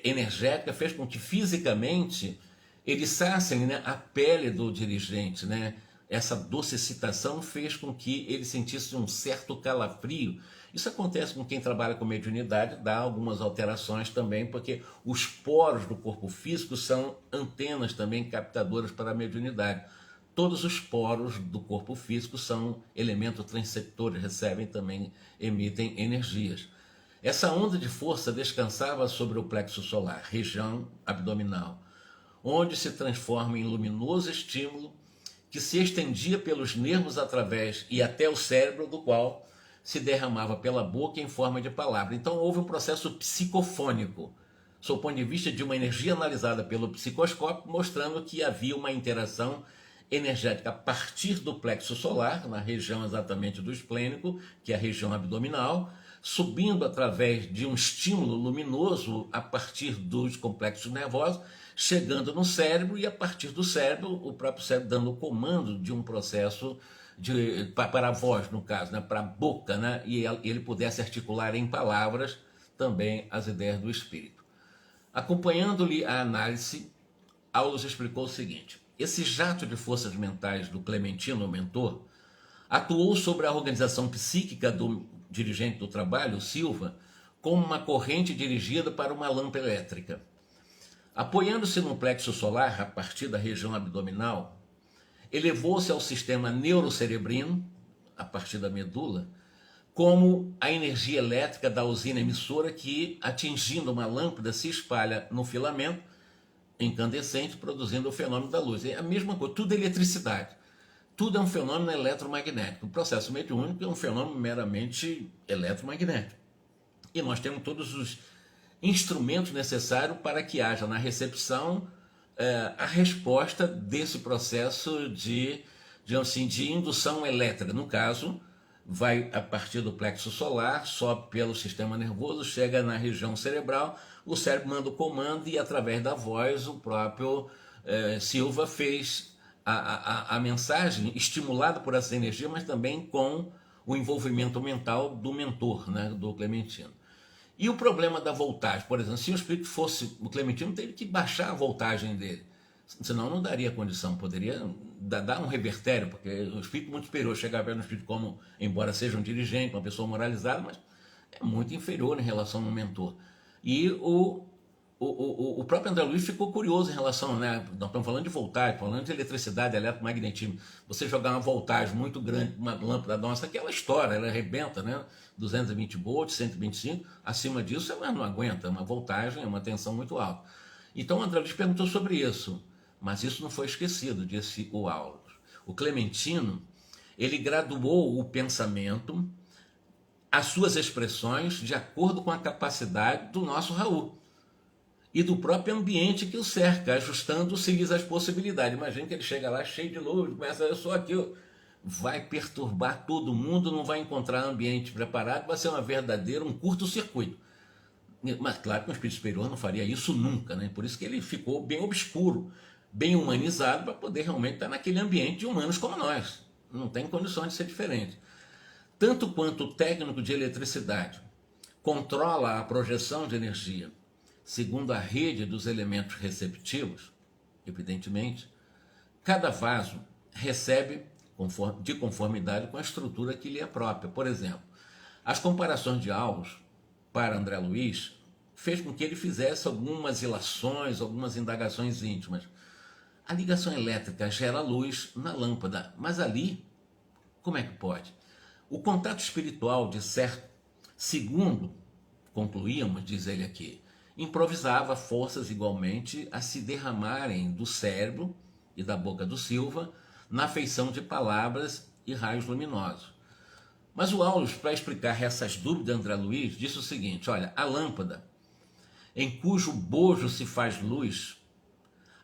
energética fez com que fisicamente eriçasse, né, a pele do dirigente, né? Essa doce excitação fez com que ele sentisse um certo calafrio. Isso acontece com quem trabalha com mediunidade, dá algumas alterações também, porque os poros do corpo físico são antenas também captadoras para a mediunidade. Todos os poros do corpo físico são elementos transceptores, recebem também, emitem energias. Essa onda de força descansava sobre o plexo solar, região abdominal, onde se transforma em luminoso estímulo que se estendia pelos nervos através e até o cérebro, do qual se derramava pela boca em forma de palavra. Então houve um processo psicofônico, sob o ponto de vista de uma energia analisada pelo psicoscópio, mostrando que havia uma interação energética a partir do plexo solar, na região exatamente do esplênico, que é a região abdominal, subindo através de um estímulo luminoso a partir dos complexos nervosos, chegando no cérebro e a partir do cérebro, o próprio cérebro dando o comando de um processo para a voz, no caso, né, para a boca, né, e ele pudesse articular em palavras também as ideias do espírito. Acompanhando-lhe a análise, Aulus explicou o seguinte: esse jato de forças mentais do Clementino, o mentor, atuou sobre a organização psíquica do dirigente do trabalho, Silva, como uma corrente dirigida para uma lâmpada elétrica. Apoiando-se no plexo solar, a partir da região abdominal, elevou-se ao sistema neurocerebrino, a partir da medula, como a energia elétrica da usina emissora que, atingindo uma lâmpada, se espalha no filamento incandescente, produzindo o fenômeno da luz. É a mesma coisa, tudo é eletricidade. Tudo é um fenômeno eletromagnético. O processo mediúnico é um fenômeno meramente eletromagnético. E nós temos todos os instrumentos necessários para que haja na recepção a resposta desse processo de indução elétrica. No caso, vai a partir do plexo solar, sobe pelo sistema nervoso, chega na região cerebral, o cérebro manda o comando e através da voz o próprio Silva fez a mensagem estimulada por essa energia, mas também com o envolvimento mental do mentor, né, do Clementino. E o problema da voltagem, por exemplo, se o espírito fosse o Clementino, teve que baixar a voltagem dele, senão não daria condição, poderia dar um revertério, porque o espírito muito superior, chegar perto do espírito como, embora seja um dirigente, uma pessoa moralizada, mas é muito inferior em relação ao mentor. E o próprio André Luiz ficou curioso em relação, né? Nós estamos falando de voltagem, falando de eletricidade, eletromagnetismo. Você jogar uma voltagem muito grande, uma lâmpada nossa, aquela história, ela arrebenta, né? 220 volts, 125, acima disso ela não aguenta, uma voltagem, uma tensão muito alta. Então o André Luiz perguntou sobre isso, mas isso não foi esquecido, disse o Aulus. O Clementino, ele graduou o pensamento as suas expressões de acordo com a capacidade do nosso Raul e do próprio ambiente que o cerca, ajustando-se às possibilidades. Imagina que ele chega lá cheio de luz, começa, eu sou aqui, vai perturbar todo mundo, não vai encontrar ambiente preparado, vai ser um curto-circuito. Mas claro que o espírito superior não faria isso nunca, né? Por isso que ele ficou bem obscuro, bem humanizado, para poder realmente estar naquele ambiente de humanos como nós. Não tem condições de ser diferente. Tanto quanto o técnico de eletricidade controla a projeção de energia segundo a rede dos elementos receptivos, evidentemente, cada vaso recebe de conformidade com a estrutura que lhe é própria. Por exemplo, as comparações de Aulus para André Luiz fez com que ele fizesse algumas ilações, algumas indagações íntimas. A ligação elétrica gera luz na lâmpada, mas ali, como é que pode? O contato espiritual, de certo, segundo concluíamos, diz ele aqui, improvisava forças igualmente a se derramarem do cérebro e da boca do Silva na feição de palavras e raios luminosos. Mas o Aulus, para explicar essas dúvidas de André Luiz, disse o seguinte: olha, a lâmpada, em cujo bojo se faz luz,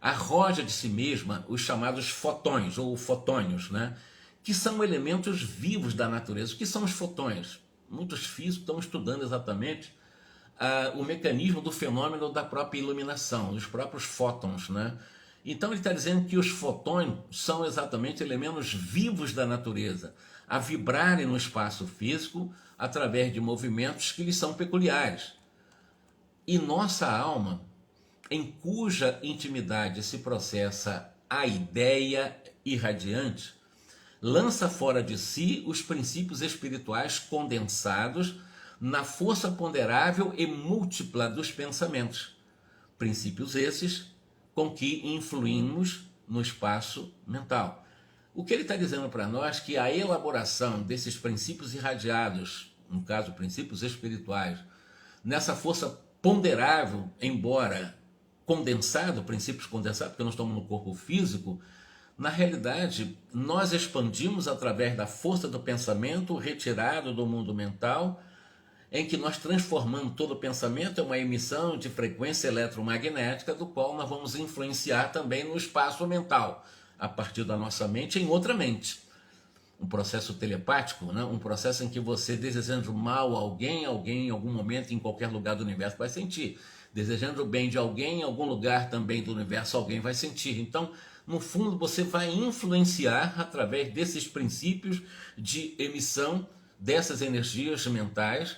arroja de si mesma os chamados fotões, ou fotônios, né? Que são elementos vivos da natureza. O que são os fotões? Muitos físicos estão estudando exatamente o mecanismo do fenômeno da própria iluminação, dos próprios fótons, né? Então ele está dizendo que os fotões são exatamente elementos vivos da natureza, a vibrarem no espaço físico através de movimentos que lhes são peculiares. E nossa alma, em cuja intimidade se processa a ideia irradiante, lança fora de si os princípios espirituais condensados na força ponderável e múltipla dos pensamentos. Princípios esses com que influímos no espaço mental. O que ele está dizendo para nós é que a elaboração desses princípios irradiados, no caso, princípios espirituais, nessa força ponderável, embora condensado, princípios condensados, porque nós estamos no corpo físico, na realidade, nós expandimos através da força do pensamento retirado do mundo mental, em que nós transformamos todo o pensamento em uma emissão de frequência eletromagnética, do qual nós vamos influenciar também no espaço mental, a partir da nossa mente, em outra mente. Um processo telepático, né? Um processo em que você, desejando mal a alguém em algum momento, em qualquer lugar do universo, vai sentir. Desejando o bem de alguém, em algum lugar também do universo, alguém vai sentir. Então, no fundo, você vai influenciar através desses princípios de emissão dessas energias mentais,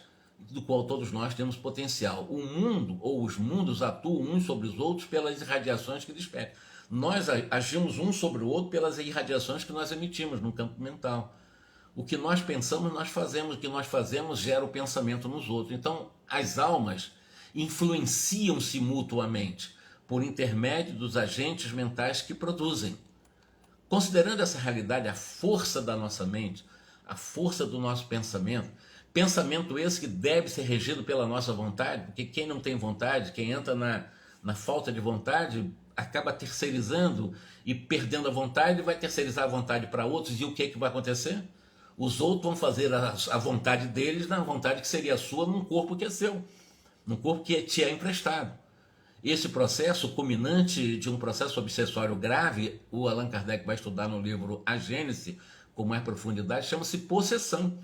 do qual todos nós temos potencial. O mundo, ou os mundos, atuam uns sobre os outros pelas irradiações que despertam. Nós agimos um sobre o outro pelas irradiações que nós emitimos no campo mental. O que nós pensamos, nós fazemos. O que nós fazemos gera o pensamento nos outros. Então, as almas influenciam-se mutuamente por intermédio dos agentes mentais que produzem. Considerando essa realidade, a força da nossa mente, a força do nosso pensamento esse que deve ser regido pela nossa vontade, porque quem não tem vontade, quem entra na falta de vontade, acaba terceirizando e perdendo a vontade, vai terceirizar a vontade para outros, e o que vai acontecer? Os outros vão fazer a vontade deles na vontade que seria sua, num corpo que é seu, num corpo que te é emprestado. Esse processo, culminante de um processo obsessório grave, o Allan Kardec vai estudar no livro A Gênese, com mais profundidade, chama-se possessão.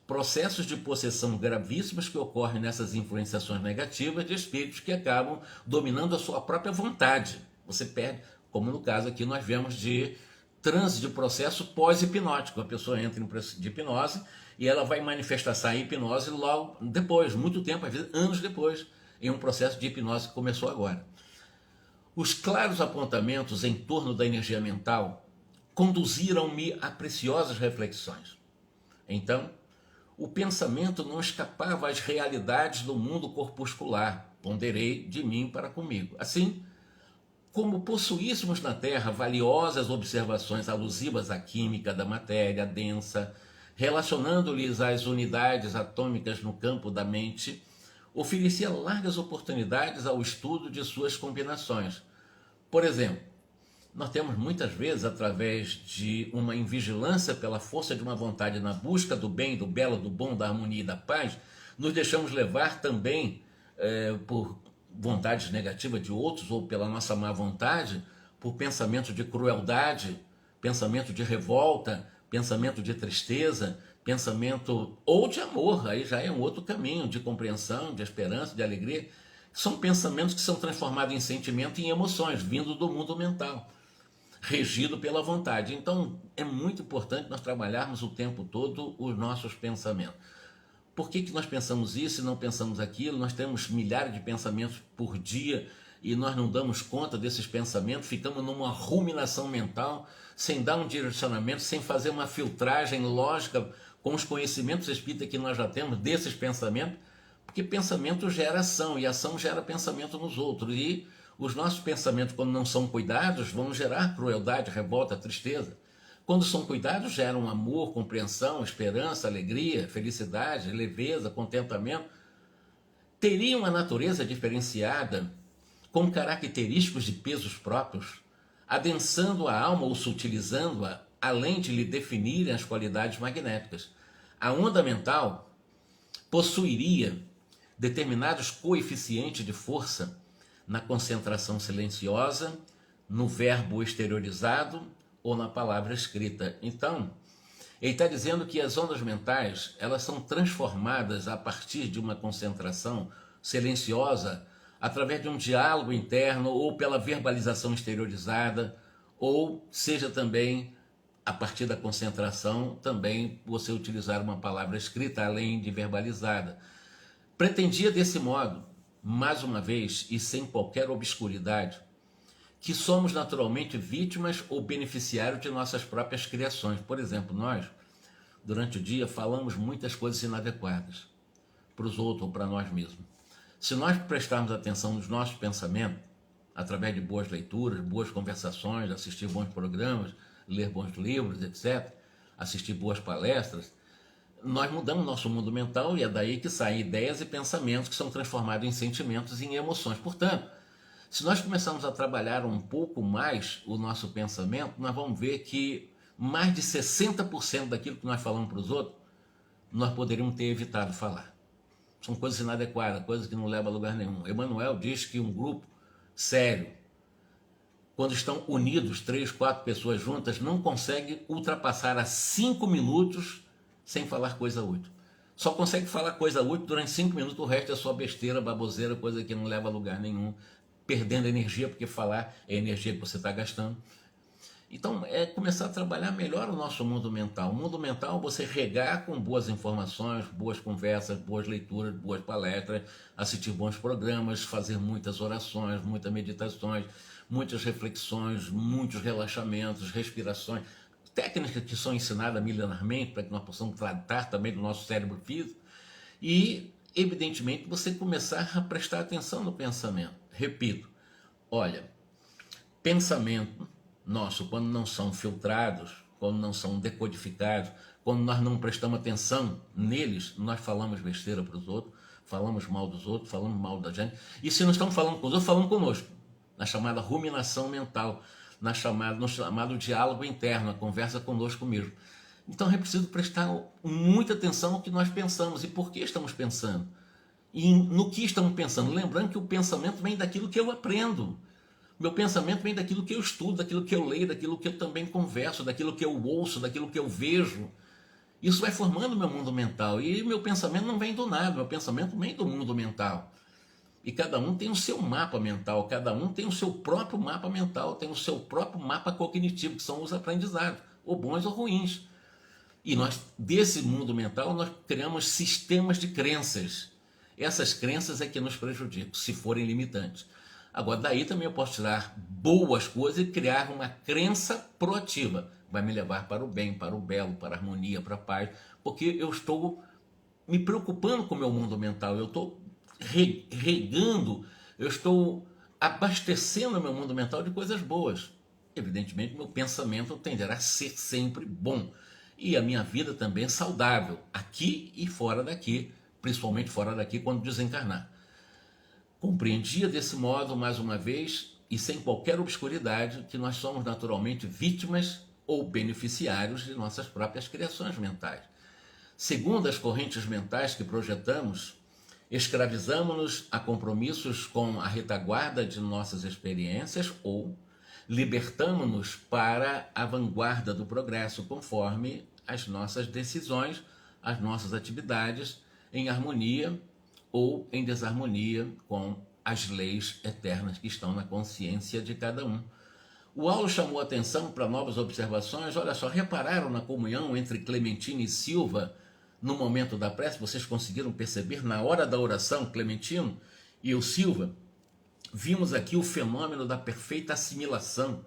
Processos de possessão gravíssimos que ocorrem nessas influenciações negativas de espíritos que acabam dominando a sua própria vontade. Você perde, como no caso aqui nós vemos de transe de processo pós-hipnótico. A pessoa entra em processo de hipnose e ela vai manifestar essa hipnose logo depois, muito tempo, às vezes anos depois, em um processo de hipnose que começou agora. Os claros apontamentos em torno da energia mental conduziram-me a preciosas reflexões. Então, o pensamento não escapava às realidades do mundo corpuscular. Ponderei de mim para comigo. Assim, como possuíssemos na Terra valiosas observações alusivas à química da matéria densa, relacionando-lhes as unidades atômicas no campo da mente, oferecia largas oportunidades ao estudo de suas combinações. Por exemplo, nós temos muitas vezes, através de uma invigilância pela força de uma vontade na busca do bem, do belo, do bom, da harmonia e da paz, nos deixamos levar também por vontades negativas de outros ou pela nossa má vontade, por pensamento de crueldade, pensamento de revolta, pensamento de tristeza, pensamento ou de amor, aí já é um outro caminho de compreensão, de esperança, de alegria. São pensamentos que são transformados em sentimento e em emoções, vindo do mundo mental, regido pela vontade. Então é muito importante nós trabalharmos o tempo todo os nossos pensamentos. Por que nós pensamos isso e não pensamos aquilo? Nós temos milhares de pensamentos por dia e nós não damos conta desses pensamentos, ficamos numa ruminação mental, sem dar um direcionamento, sem fazer uma filtragem lógica com os conhecimentos espíritas que nós já temos desses pensamentos, porque pensamento gera ação e ação gera pensamento nos outros. E os nossos pensamentos, quando não são cuidados, vão gerar crueldade, revolta, tristeza. Quando são cuidados, geram amor, compreensão, esperança, alegria, felicidade, leveza, contentamento. Teriam a natureza diferenciada, com característicos de pesos próprios, adensando a alma ou sutilizando-a, além de lhe definirem as qualidades magnéticas. A onda mental possuiria determinados coeficientes de força na concentração silenciosa, no verbo exteriorizado ou na palavra escrita. Então, ele está dizendo que as ondas mentais, elas são transformadas a partir de uma concentração silenciosa, através de um diálogo interno ou pela verbalização exteriorizada, ou seja também a partir da concentração, também você utilizar uma palavra escrita além de verbalizada. Pretendia desse modo, mais uma vez e sem qualquer obscuridade, que somos naturalmente vítimas ou beneficiários de nossas próprias criações. Por exemplo, nós, durante o dia, falamos muitas coisas inadequadas para os outros ou para nós mesmos. Se nós prestarmos atenção nos nossos pensamentos, através de boas leituras, boas conversações, assistir bons programas, ler bons livros, etc., assistir boas palestras, nós mudamos nosso mundo mental e é daí que saem ideias e pensamentos que são transformados em sentimentos e em emoções. Portanto, se nós começarmos a trabalhar um pouco mais o nosso pensamento, nós vamos ver que mais de 60% daquilo que nós falamos para os outros, nós poderíamos ter evitado falar. São coisas inadequadas, coisas que não levam a lugar nenhum. Emmanuel diz que um grupo sério, quando estão unidos, 3, 4 pessoas juntas, não consegue ultrapassar a 5 minutos sem falar coisa útil. Só consegue falar coisa útil durante 5 minutos, o resto é só besteira, baboseira, coisa que não leva a lugar nenhum, perdendo energia, porque falar é energia que você está gastando. Então, é começar a trabalhar melhor o nosso mundo mental. O mundo mental, você regar com boas informações, boas conversas, boas leituras, boas palestras, assistir bons programas, fazer muitas orações, muitas meditações, muitas reflexões, muitos relaxamentos, respirações, técnicas que são ensinadas milenarmente para que nós possamos tratar também do nosso cérebro físico e, evidentemente, você começar a prestar atenção no pensamento. Repito, olha, pensamento nosso, quando não são filtrados, quando não são decodificados, quando nós não prestamos atenção neles, nós falamos besteira para os outros, falamos mal dos outros, falamos mal da gente. E se não estamos falando com os outros, falamos conosco, na chamada ruminação mental, no chamado diálogo interno, a conversa conosco mesmo. Então é preciso prestar muita atenção no que nós pensamos e por que estamos pensando. E no que estamos pensando. Lembrando que o pensamento vem daquilo que eu aprendo. Meu pensamento vem daquilo que eu estudo, daquilo que eu leio, daquilo que eu também converso, daquilo que eu ouço, daquilo que eu vejo. Isso vai formando meu mundo mental. E meu pensamento não vem do nada, meu pensamento vem do mundo mental. E cada um tem o seu mapa mental, cada um tem o seu próprio mapa mental, tem o seu próprio mapa cognitivo, que são os aprendizados, ou bons ou ruins. E nós, desse mundo mental, nós criamos sistemas de crenças. Essas crenças é que nos prejudicam, se forem limitantes. Agora, daí também eu posso tirar boas coisas e criar uma crença proativa. Vai me levar para o bem, para o belo, para a harmonia, para a paz, porque eu estou me preocupando com o meu mundo mental, eu estou regando, eu estou abastecendo o meu mundo mental de coisas boas. Evidentemente, meu pensamento tenderá a ser sempre bom. E a minha vida também é saudável, aqui e fora daqui, principalmente fora daqui quando desencarnar. Compreendia desse modo, mais uma vez, e sem qualquer obscuridade que nós somos naturalmente vítimas ou beneficiários de nossas próprias criações mentais. Segundo as correntes mentais que projetamos, escravizamos-nos a compromissos com a retaguarda de nossas experiências ou libertamos-nos para a vanguarda do progresso conforme as nossas decisões, as nossas atividades, em harmonia ou em desarmonia com as leis eternas que estão na consciência de cada um. O Aulo chamou atenção para novas observações. Olha só, repararam na comunhão entre Clementino e Silva no momento da prece? Vocês conseguiram perceber na hora da oração, Clementino e o Silva? Vimos aqui o fenômeno da perfeita assimilação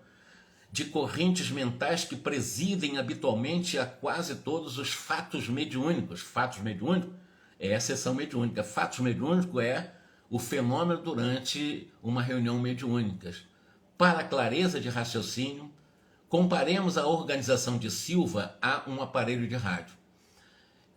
de correntes mentais que presidem habitualmente a quase todos os fatos mediúnicos. Fatos mediúnicos é a sessão mediúnica. Fatos mediúnicos é o fenômeno durante uma reunião mediúnica. Para a clareza de raciocínio, comparemos a organização de Silva a um aparelho de rádio.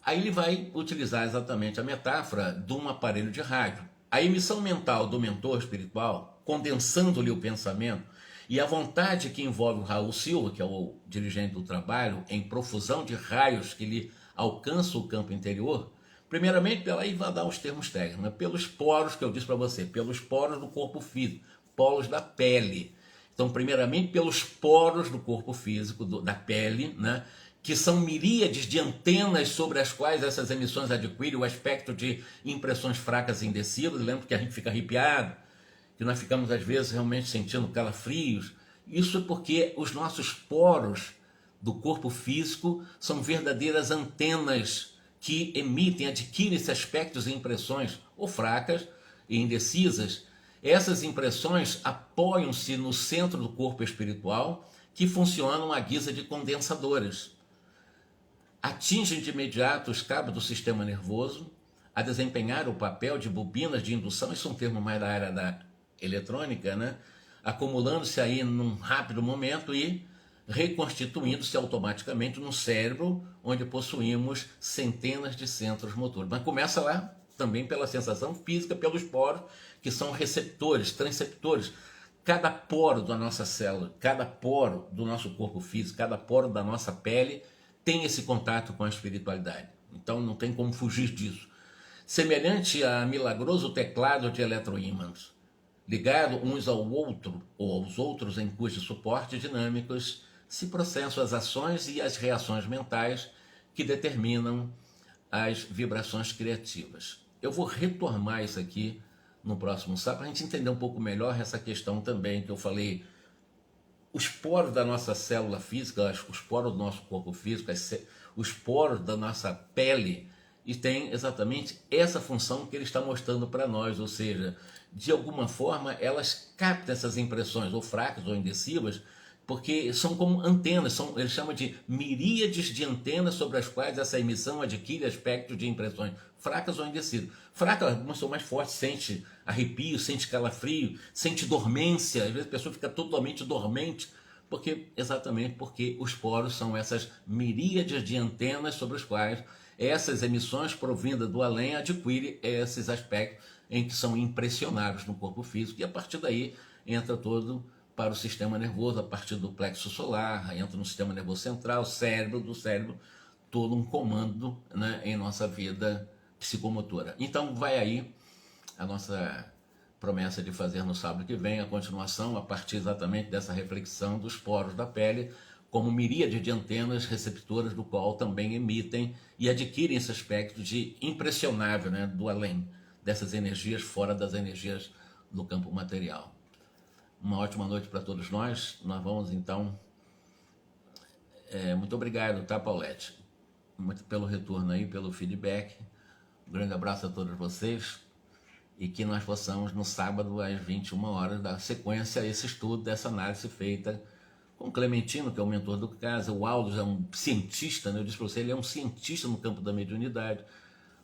Aí ele vai utilizar exatamente a metáfora de um aparelho de rádio. A emissão mental do mentor espiritual, condensando-lhe o pensamento, e a vontade que envolve o Raul Silva, que é o dirigente do trabalho, em profusão de raios que lhe alcançam o campo interior, primeiramente, aí vai dar os termos técnicos, né? Pelos poros que eu disse para você, pelos poros do corpo físico, poros da pele. Então, primeiramente, pelos poros do corpo físico, da pele, né? Que são miríades de antenas sobre as quais essas emissões adquirem o aspecto de impressões fracas e indecidas. Lembra que a gente fica arrepiado, que nós ficamos às vezes realmente sentindo calafrios. Isso é porque os nossos poros do corpo físico são verdadeiras antenas que emitem, adquirem esses aspectos e impressões ou fracas e indecisas. Essas impressões apoiam-se no centro do corpo espiritual, que funcionam à guisa de condensadores. Atingem de imediato os cabos do sistema nervoso, a desempenhar o papel de bobinas de indução, isso é um termo mais da área da eletrônica, né? Acumulando-se aí num rápido momento e reconstituindo-se automaticamente no cérebro, onde possuímos centenas de centros motores. Mas começa lá também pela sensação física, pelos poros, que são receptores, transceptores. Cada poro da nossa célula, cada poro do nosso corpo físico, cada poro da nossa pele tem esse contato com a espiritualidade. Então não tem como fugir disso. Semelhante a milagroso teclado de eletroímãs, ligado uns ao outro ou aos outros em cujos suportes dinâmicos se processam as ações e as reações mentais que determinam as vibrações criativas. Eu vou retomar isso aqui no próximo sábado, para a gente entender um pouco melhor essa questão também que eu falei. Os poros da nossa célula física, os poros do nosso corpo físico, os poros da nossa pele, e tem exatamente essa função que ele está mostrando para nós, ou seja, de alguma forma elas captam essas impressões, ou fracas ou indecisas, porque são como antenas, ele chama de miríades de antenas sobre as quais essa emissão adquire aspecto de impressões fracas ou indecisas. Fracas, algumas são mais fortes, sente arrepio, sente calafrio, sente dormência, às vezes a pessoa fica totalmente dormente, exatamente porque os poros são essas miríades de antenas sobre as quais essas emissões provindas do além adquirem esses aspectos em que são impressionados no corpo físico, e a partir daí entra todo para o sistema nervoso, a partir do plexo solar, entra no sistema nervoso central, cérebro, do cérebro, todo um comando, né, em nossa vida psicomotora. Então vai aí a nossa promessa de fazer no sábado que vem a continuação, a partir exatamente dessa reflexão dos poros da pele, como miríade de antenas receptoras do qual também emitem e adquirem esse aspecto de impressionável, né, do além, dessas energias fora das energias do campo material. Uma ótima noite para todos nós. Nós vamos então... muito obrigado, tá, Paulette? Muito pelo retorno aí, pelo feedback. Um grande abraço a todos vocês. E que nós possamos, no sábado, às 21 horas, dar sequência a esse estudo, dessa análise feita com Clementino, que é o mentor do caso. O Aldo é um cientista, né? Eu disse para você, ele é um cientista no campo da mediunidade.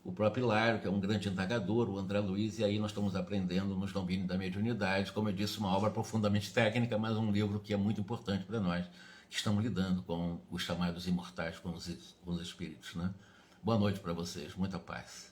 O próprio Hilário, que é um grande indagador, o André Luiz, e aí nós estamos aprendendo nos domínios da mediunidade. Como eu disse, uma obra profundamente técnica, mas um livro que é muito importante para nós, que estamos lidando com os chamados imortais, com os espíritos, né? Boa noite para vocês, muita paz.